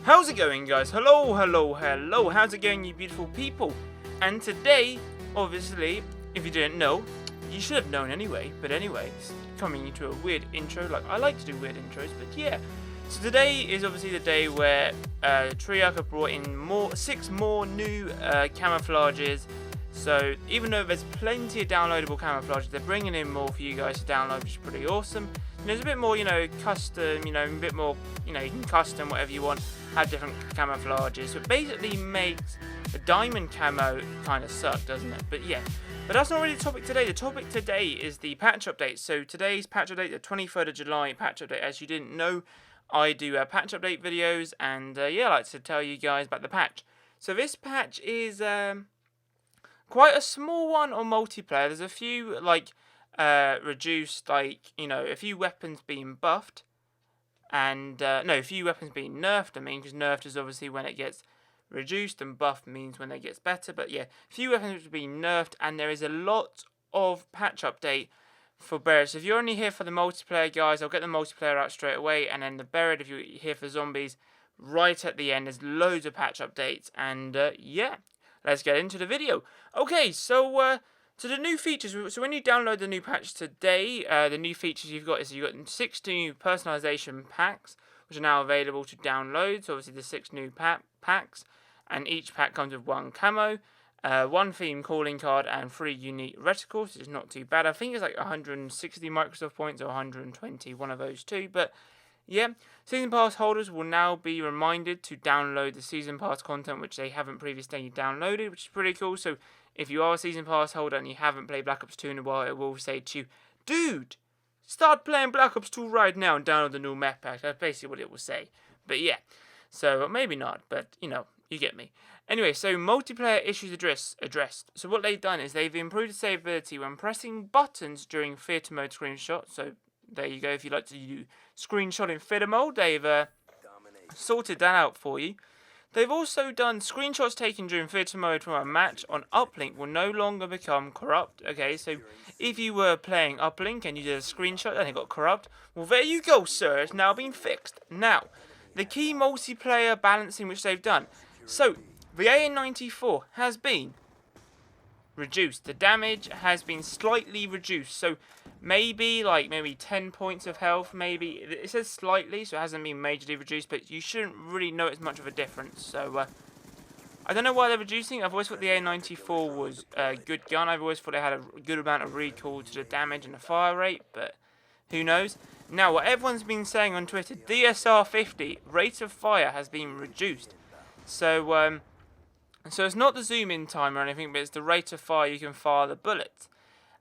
How's it going, guys? Hello, hello, hello. How's it going, you beautiful people? And today, obviously, if you didn't know, you should have known anyway. But anyway, it's coming into a weird intro. Like, I like to do weird intros, but yeah. So today is obviously the day where Triarch have brought in 6 more new camouflages. So even though there's plenty of downloadable camouflages, they're bringing in more for you guys to download, which is pretty awesome. And there's a bit more, custom, a bit more, you can custom whatever you want, have different camouflages. So it basically makes the diamond camo kind of suck, doesn't it? But yeah, but that's not really the topic today. The topic today is the patch update. So today's patch update, the 23rd of July patch update. As you didn't know, I do patch update videos, and yeah, I like to tell you guys about the patch. So this patch is quite a small one on multiplayer. There's a few reduced, a few weapons being buffed, and a few weapons being nerfed. I mean, because nerfed is obviously when it gets reduced, and buffed means when it gets better. But yeah, a few weapons which are being nerfed, and there is a lot of patch update for Buried. So if you're only here for the multiplayer, guys, I'll get the multiplayer out straight away, and then the Buried, if you're here for zombies, right at the end, there's loads of patch updates, and yeah, let's get into the video. Okay, so the new features. So when you download the new patch today, the new features you've got 6 new personalization packs, which are now available to download. So obviously the 6 new packs, and each pack comes with 1 camo, 1 theme calling card, and 3 unique reticles, which is not too bad. I think it's like 160 Microsoft points or 120, one of those two. But yeah, Season Pass holders will now be reminded to download the Season Pass content, which they haven't previously downloaded, which is pretty cool. So if you are a Season Pass holder and you haven't played Black Ops 2 in a while, it will say to you, dude, start playing Black Ops 2 right now and download the new map pack. That's basically what it will say. But yeah, so maybe not, but you get me. Anyway, so multiplayer issues addressed. So what they've done is they've improved the savability when pressing buttons during theater mode screenshots. So there you go. If you like to do screenshot in theater mode, they've sorted that out for you. They've also done screenshots taken during theater mode from a match on uplink will no longer become corrupt. Okay, so if you were playing uplink and you did a screenshot and it got corrupt, well, there you go, sir. It's now been fixed. Now, the key multiplayer balancing which they've done. So the AN94 has been reduced. The damage has been slightly reduced. So maybe 10 points of health. Maybe it says slightly, so it hasn't been majorly reduced. But you shouldn't really notice much of a difference. So I don't know why they're reducing. I've always thought the AN94 was a good gun. I've always thought it had a good amount of recoil to the damage and the fire rate. But who knows? Now, what everyone's been saying on Twitter, DSR 50 rate of fire has been reduced. So so it's not the zoom in time or anything, but it's the rate of fire you can fire the bullets.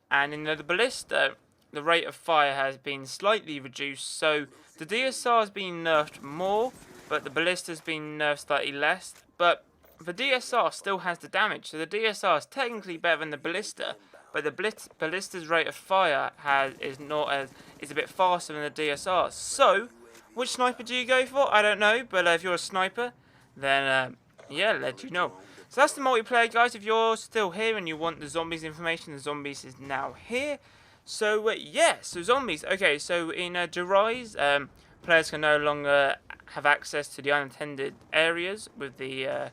And in the Ballista, the rate of fire has been slightly reduced. So the DSR has been nerfed more, but the Ballista has been nerfed slightly less. But the DSR still has the damage. So the DSR is technically better than the Ballista, but the Ballista's rate of fire is a bit faster than the DSR. So which sniper do you go for? I don't know, but if you're a sniper, then yeah, let you know. So that's the multiplayer, guys. If you're still here and you want the zombies information, the zombies is now here. So yeah, so zombies. Okay, so in Jurais, players can no longer have access to the unattended areas with the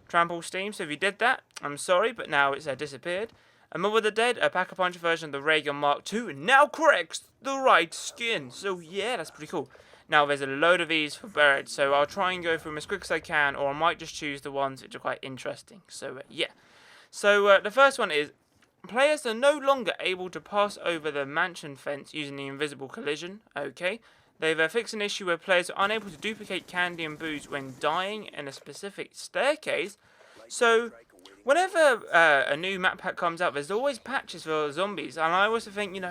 trample steam. So if you did that, I'm sorry, but now it's disappeared. And Mob of the Dead, a Pack-a-Punch version of the Raygun Mark II, now corrects the right skin. So yeah, that's pretty cool. Now, there's a load of these for Buried, so I'll try and go through them as quick as I can, or I might just choose the ones which are quite interesting. So, yeah. So, the first one is, players are no longer able to pass over the mansion fence using the invisible collision. Okay. They've fixed an issue where players are unable to duplicate candy and booze when dying in a specific staircase. So, whenever a new map pack comes out, there's always patches for zombies, and I always think,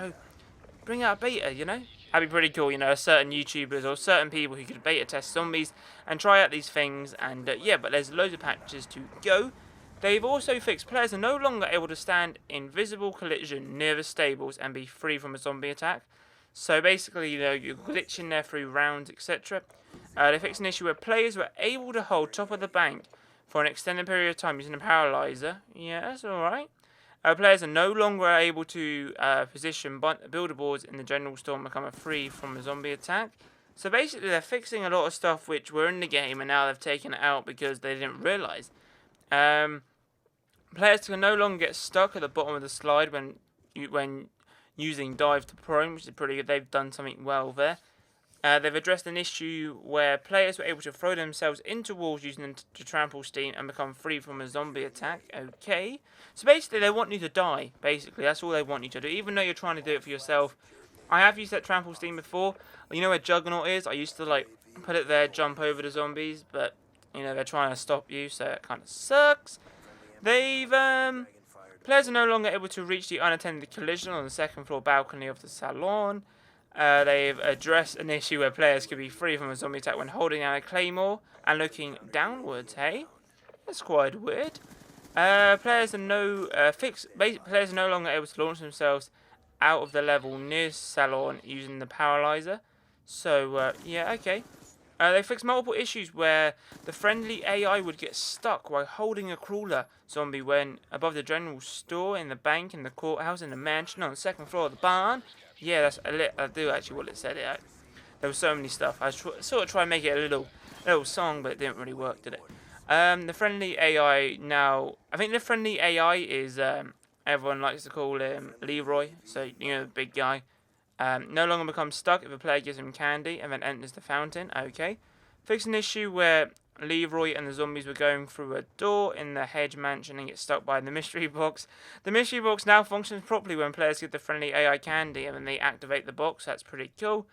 bring out a beta, That'd be pretty cool, certain YouTubers or certain people who could beta test zombies and try out these things. And yeah, but there's loads of patches to go. They've also fixed players are no longer able to stand in visible collision near the stables and be free from a zombie attack. So basically, you're glitching there through rounds, etc. They fixed an issue where players were able to hold top of the bank for an extended period of time using a paralyzer. Yeah, that's alright. Players are no longer able to position builder boards in the general store and become free from a zombie attack. So basically, they're fixing a lot of stuff which were in the game, and now they've taken it out because they didn't realise. Players can no longer get stuck at the bottom of the slide when using dive to prone, which is pretty good. They've done something well there. They've addressed an issue where players were able to throw themselves into walls using them to trample steam and become free from a zombie attack. Okay. So basically, they want you to die. Basically, that's all they want you to do. Even though you're trying to do it for yourself. I have used that trample steam before. You know where Juggernaut is? I used to, like, put it there, jump over the zombies. But, you know, they're trying to stop you, so it kind of sucks. Players are no longer able to reach the unattended collision on the second floor balcony of the salon. They've addressed an issue where players could be free from a zombie attack when holding down a claymore and looking downwards. Hey, that's quite weird. Players are no longer able to launch themselves out of the level near salon using the paralyzer. So yeah, okay. They fixed multiple issues where the friendly AI would get stuck while holding a crawler zombie when above the general store, in the bank, in the courthouse, in the mansion, on the second floor of the barn. Yeah, I do actually what it said. There was so many stuff. I sort of tried to make it a little song, but it didn't really work, did it? The friendly AI now. I think the friendly AI is everyone likes to call him Leroy. So you know, the big guy. No longer becomes stuck if a player gives him candy and then enters the fountain. Okay. Fix an issue where Leroy and the zombies were going through a door in the hedge mansion and get stuck by the mystery box. The mystery box now functions properly when players give the friendly AI candy and then they activate the box. That's pretty cool.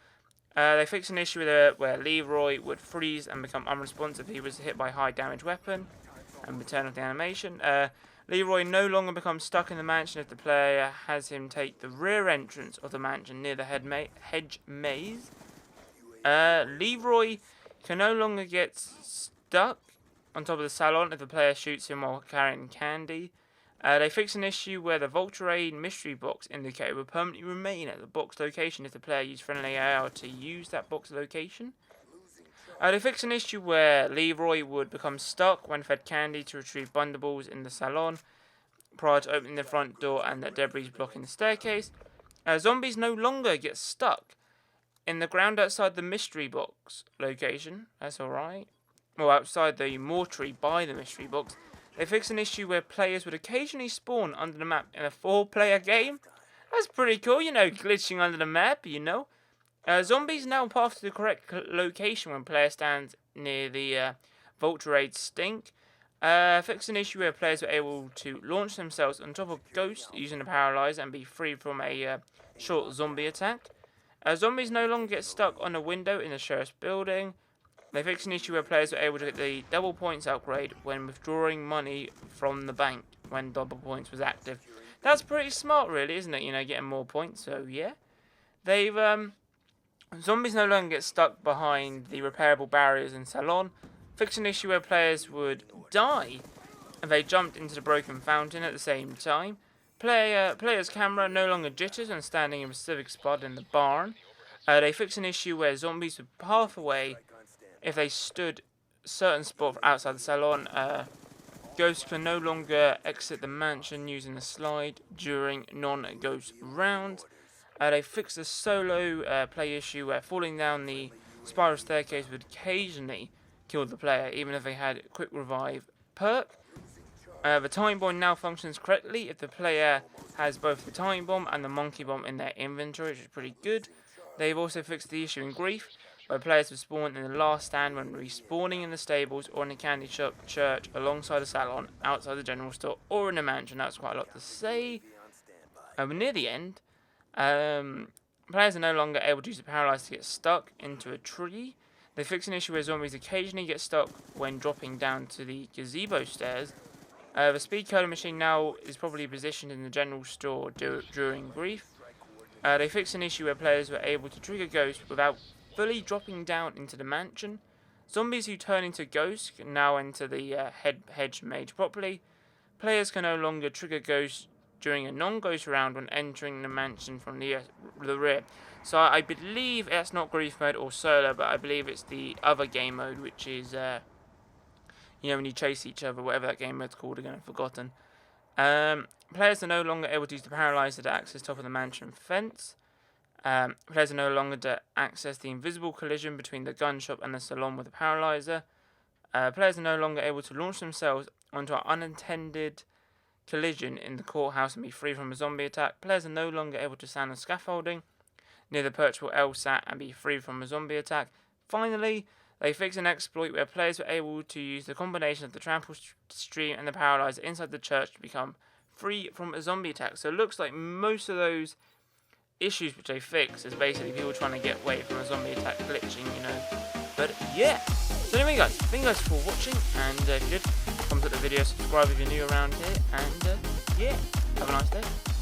They fixed an issue where Leroy would freeze and become unresponsive if he was hit by a high damage weapon and return of the animation. Leroy no longer becomes stuck in the mansion if the player has him take the rear entrance of the mansion near the hedge maze. Leroy can no longer get stuck on top of the salon if the player shoots him while carrying candy. They fix an issue where the Volterade mystery box indicator will permanently remain at the box location if the player used friendly AI to use that box location. They fix an issue where Leroy would become stuck when fed candy to retrieve bundables in the salon prior to opening the front door and that debris blocking the staircase. Zombies no longer get stuck in the ground outside the mystery box location. That's alright. Or outside the mortuary by the mystery box. They fix an issue where players would occasionally spawn under the map in a 4-player game. That's pretty cool, you know, glitching under the map, you know. Zombies now path to the correct location when player stands near the Volterade stink. Fix an issue where players were able to launch themselves on top of ghosts using the paralyzer and be free from a short zombie attack. Zombies no longer get stuck on a window in the sheriff's building. They fix an issue where players were able to get the double points upgrade when withdrawing money from the bank when double points was active. That's pretty smart, really, isn't it? You know, getting more points. So yeah, they've zombies no longer get stuck behind the repairable barriers in Salon. Fix an issue where players would die if they jumped into the broken fountain at the same time. Player's camera no longer jitters when standing in a specific spot in the barn. They fix an issue where zombies would path away if they stood certain spot outside the salon. Ghosts can no longer exit the mansion using the slide during non-ghost rounds. They fixed the solo play issue where falling down the spiral staircase would occasionally kill the player, even if they had quick revive perk. The time bomb now functions correctly if the player has both the time bomb and the monkey bomb in their inventory, which is pretty good. They've also fixed the issue in grief, where players will spawn in the last stand when respawning in the stables or in the candy shop church alongside the salon, outside the general store, or in the mansion. That's quite a lot to say. Near the end, players are no longer able to use the paralyzer to get stuck into a tree. They fix an issue where zombies occasionally get stuck when dropping down to the gazebo stairs. The speed coder machine now is probably positioned in the general store during grief. They fix an issue where players were able to trigger ghosts without fully dropping down into the mansion. Zombies who turn into ghosts can now enter the hedge mage properly. Players can no longer trigger ghosts during a non-ghost round when entering the mansion from the rear. So I believe that's not grief mode or solo, but I believe it's the other game mode, which is, you know, when you chase each other, whatever that game mode's called again, I've forgotten. Players are no longer able to use the paralyzer to access top of the mansion fence. Players are no longer to access the invisible collision between the gun shop and the salon with a paralyzer. Players are no longer able to launch themselves onto an unintended collision in the courthouse and be free from a zombie attack. Players are no longer able to stand on scaffolding near the purchasable LSAT and be free from a zombie attack. Finally, they fixed an exploit where players were able to use the combination of the trample stream and the paralyzer inside the church to become free from a zombie attack. So it looks like most of those issues which they fixed is basically people trying to get away from a zombie attack glitching, you know. But yeah. So anyway guys, thank you guys for watching, and if you did, thumbs up the video, subscribe if you're new around here, and yeah, have a nice day.